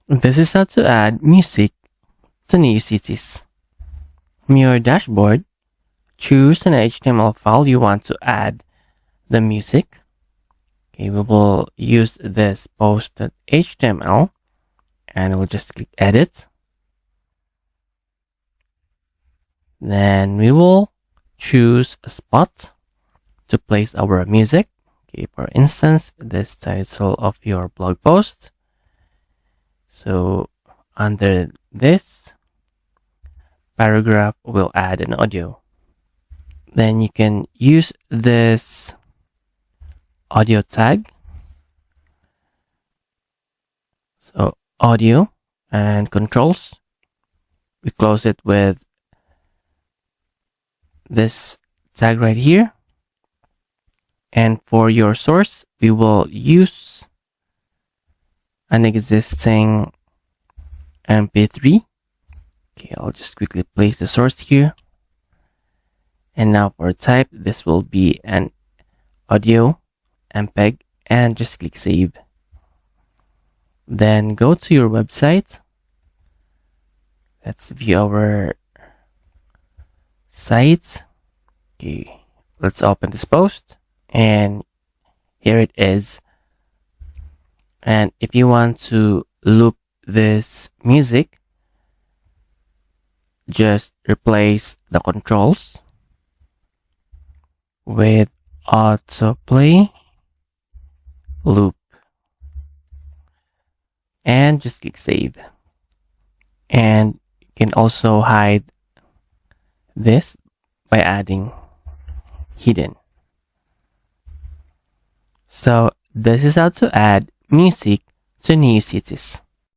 This is how to add music to Neocities. From your dashboard, choose an HTML file you want to add the music. Okay, we will use this post.html and we'll just click edit. Then we will choose a spot to place our music. Okay, for instance, this title of your blog post. So under this paragraph, we'll add an audio. Then you can use this audio tag. So audio and controls. We close it with this tag right here. And for your source, we will use an existing MP3. Okay, I'll just quickly place the source here. And now for type, this will be an audio MPEG and just click save. Then go to your website. Let's view our site. Okay, let's open this post and here it is. And if you want to loop this music, just replace the controls with autoplay loop and just click save. And you can also hide this by adding hidden. So this is how to add music to Neocities.